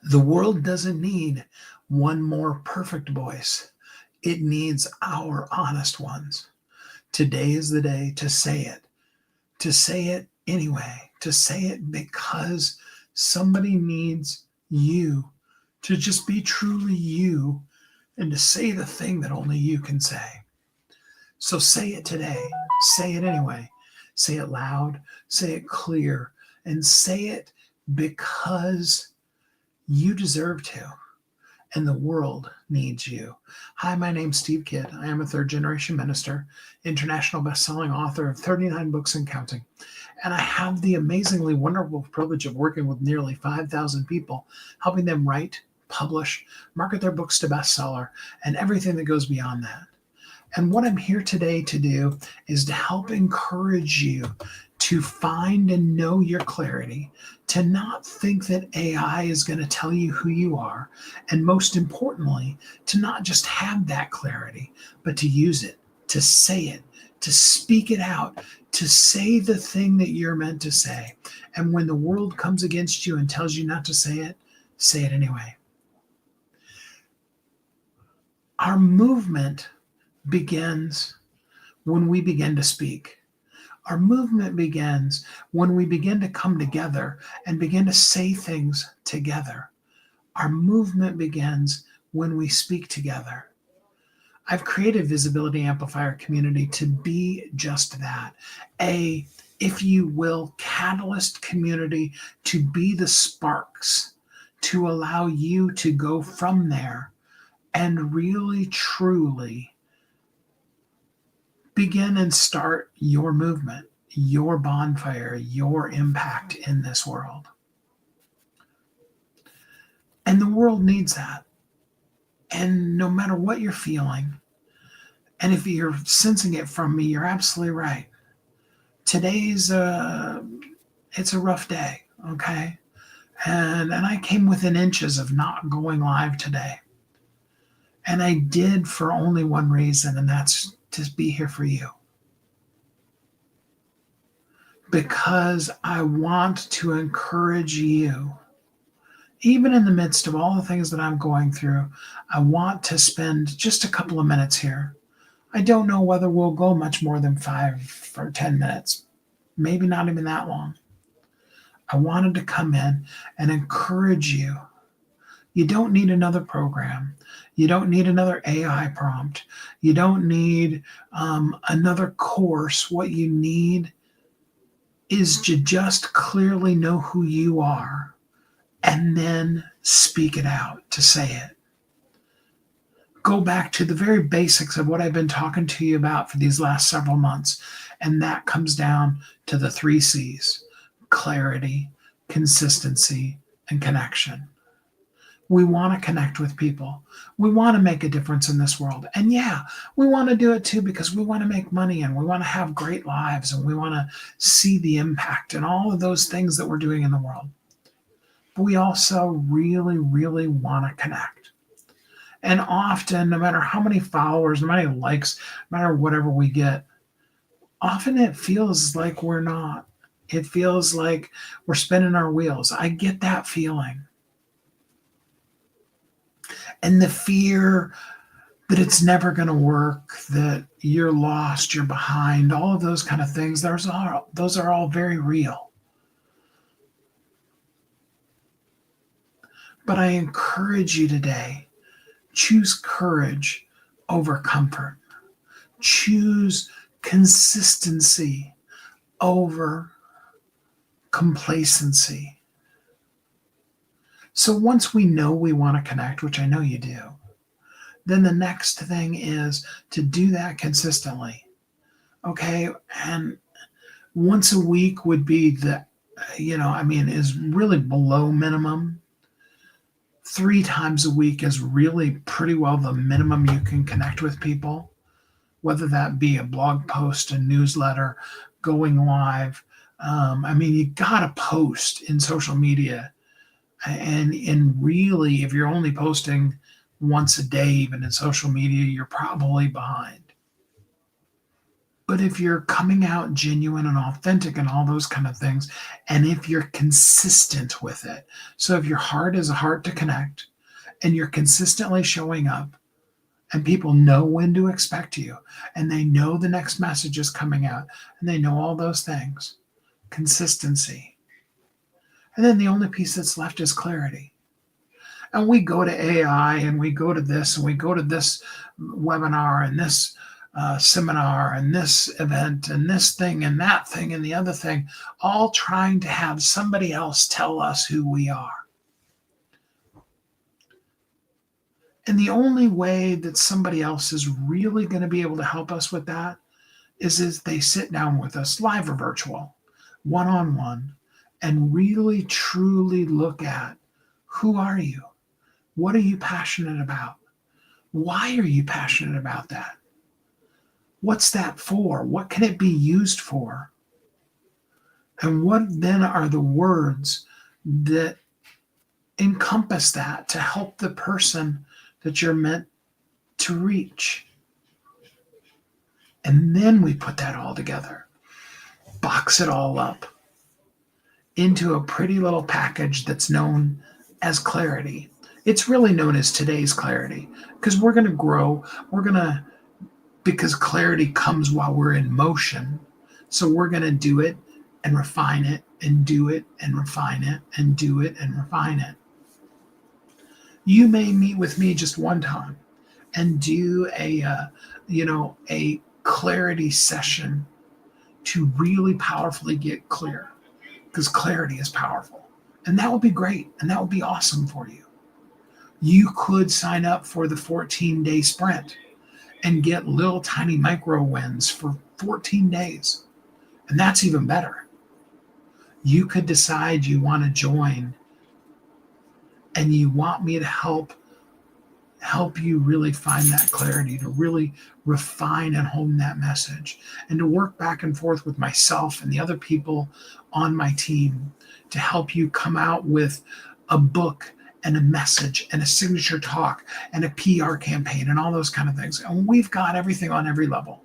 The world doesn't need one more perfect voice. It needs our honest ones. Today is the day to say it anyway, to say it because somebody needs you to just be truly you and to say the thing that only you can say. So say it today. Say it anyway. Say it loud, say it clear, and say it because you deserve to, and the world needs you. Hi, my name's Steve Kidd. I am a third generation minister, international best-selling author of 39 books and counting. And I have the amazingly wonderful privilege of working with nearly 5,000 people, helping them write, publish, market their books to bestseller, and everything that goes beyond that. And what I'm here today to do is to help encourage you to find and know your clarity, to not think that AI is going to tell you who you are, and most importantly, to not just have that clarity, but to use it, to say it, to speak it out, to say the thing that you're meant to say. And when the world comes against you and tells you not to say it anyway. Our movement begins when we begin to speak. Our movement begins when we begin to come together and begin to say things together. Our movement begins when we speak together. I've created Visibility Amplifier Community to be just that. If you will, catalyst community to be the sparks to allow you to go from there and really, truly begin and start your movement, your bonfire, your impact in this world. And the world needs that. And no matter what you're feeling, and if you're sensing it from me, you're absolutely right. Today's it's a rough day, okay? And I came within inches of not going live today. And I did for only one reason, and that's to be here for you. Because I want to encourage you, even in the midst of all the things that I'm going through, I want to spend just a couple of minutes here. I don't know whether we'll go much more than 5 or 10 minutes, maybe not even that long. I wanted to come in and encourage you. You don't need another program. You don't need another AI prompt. You don't need another course. What you need is to just clearly know who you are and then speak it out, to say it. Go back to the very basics of what I've been talking to you about for these last several months. And that comes down to the 3 C's: clarity, consistency, and connection. We want to connect with people. We want to make a difference in this world. And yeah, we want to do it too because we want to make money and we want to have great lives and we want to see the impact and all of those things that we're doing in the world. But we also really, really want to connect. And often, no matter how many followers, no matter how many likes, no matter whatever we get, often it feels like we're not. It feels like we're spinning our wheels. I get that feeling. And the fear that it's never going to work, that you're lost, you're behind, all of those kind of things, those are all very real. But I encourage you today, choose courage over comfort. Choose consistency over complacency. So once we know we want to connect, which I know you do, then the next thing is to do that consistently. Okay. And once a week would be is really below minimum. 3 times a week is really pretty well the minimum you can connect with people, whether that be a blog post, a newsletter, going live. You got to post in social media. And really, if you're only posting once a day, even in social media, you're probably behind. But if you're coming out genuine and authentic and all those kind of things, and if you're consistent with it, so if your heart is a heart to connect and you're consistently showing up and people know when to expect you and they know the next message is coming out and they know all those things, consistency. And then the only piece that's left is clarity. And we go to AI and we go to this and we go to this webinar and this seminar and this event and this thing and that thing and the other thing, all trying to have somebody else tell us who we are. And the only way that somebody else is really going to be able to help us with that is as they sit down with us, live or virtual, one-on-one, and really truly look at, who are you? What are you passionate about? Why are you passionate about that? What's that for? What can it be used for? And what then are the words that encompass that to help the person that you're meant to reach? And then we put that all together, box it all up into a pretty little package that's known as clarity. It's really known as today's clarity because we're going to grow. Because clarity comes while we're in motion. So we're going to do it and refine it and do it and refine it and do it and refine it. You may meet with me just one time and do a clarity session to really powerfully get clear, because clarity is powerful. And that would be great. And that would be awesome for you. You could sign up for the 14-day sprint and get little tiny micro wins for 14 days. And that's even better. You could decide you want to join and you want me to help you really find that clarity, to really refine and hone that message, and to work back and forth with myself and the other people on my team to help you come out with a book and a message and a signature talk and a PR campaign and all those kind of things. And we've got everything on every level.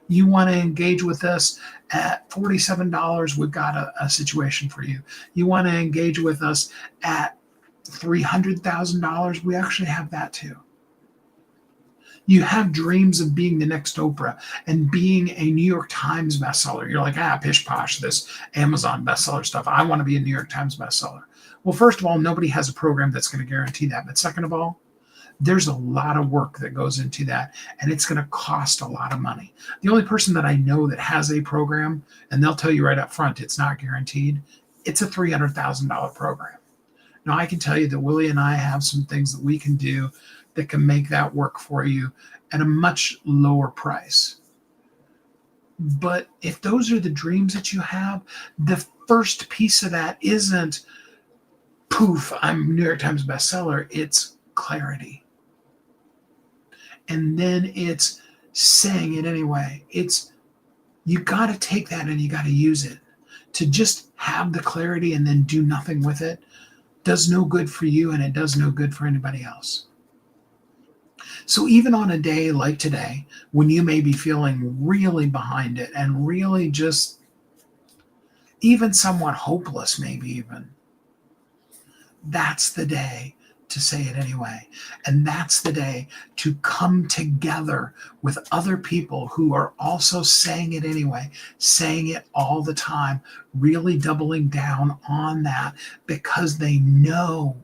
You want to engage with us at $47, we've got a situation for you. You want to engage with us at $300,000, we actually have that too. You have dreams of being the next Oprah and being a New York Times bestseller. You're like, pish posh, this Amazon bestseller stuff. I want to be a New York Times bestseller. Well, first of all, nobody has a program that's going to guarantee that. But second of all, there's a lot of work that goes into that, and it's going to cost a lot of money. The only person that I know that has a program, and they'll tell you right up front, it's not guaranteed, it's a $300,000 program. Now, I can tell you that Willie and I have some things that we can do that can make that work for you at a much lower price. But if those are the dreams that you have, the first piece of that isn't, poof, I'm New York Times bestseller. It's clarity. And then it's saying it anyway. You got to take that and you got to use it. To just have the clarity and then do nothing with it does no good for you, and it does no good for anybody else. So even on a day like today, when you may be feeling really behind it and really just even somewhat hopeless, maybe even, that's the day to say it anyway. And that's the day to come together with other people who are also saying it anyway, saying it all the time, really doubling down on that because they know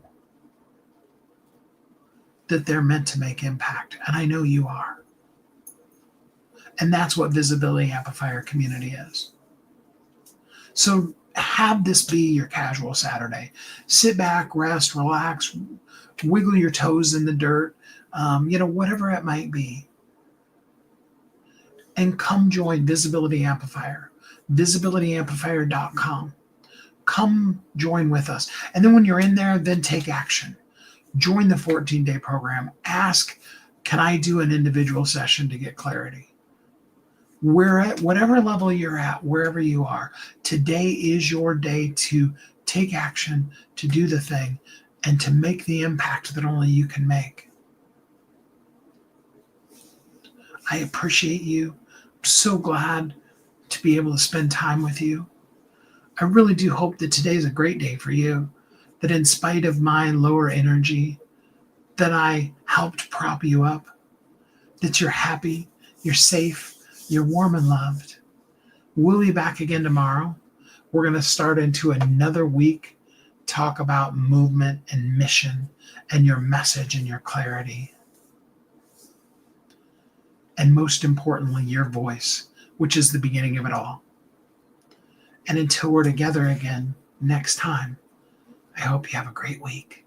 that they're meant to make impact. And I know you are. And that's what Visibility Amplifier community is. So have this be your casual Saturday. Sit back, rest, relax, wiggle your toes in the dirt, whatever it might be. And come join Visibility Amplifier, visibilityamplifier.com. Come join with us. And then when you're in there, then take action. Join the 14-day program. Ask, can I do an individual session to get clarity? We're at whatever level you're at, wherever you are. Today is your day to take action, to do the thing, and to make the impact that only you can make. I appreciate you. so glad to be able to spend time with you. I really do hope that today is a great day for you, that in spite of my lower energy, that I helped prop you up, that you're happy, you're safe, you're warm and loved. We'll be back again tomorrow. We're going to start into another week, talk about movement and mission and your message and your clarity. And most importantly, your voice, which is the beginning of it all. And until we're together again next time, I hope you have a great week.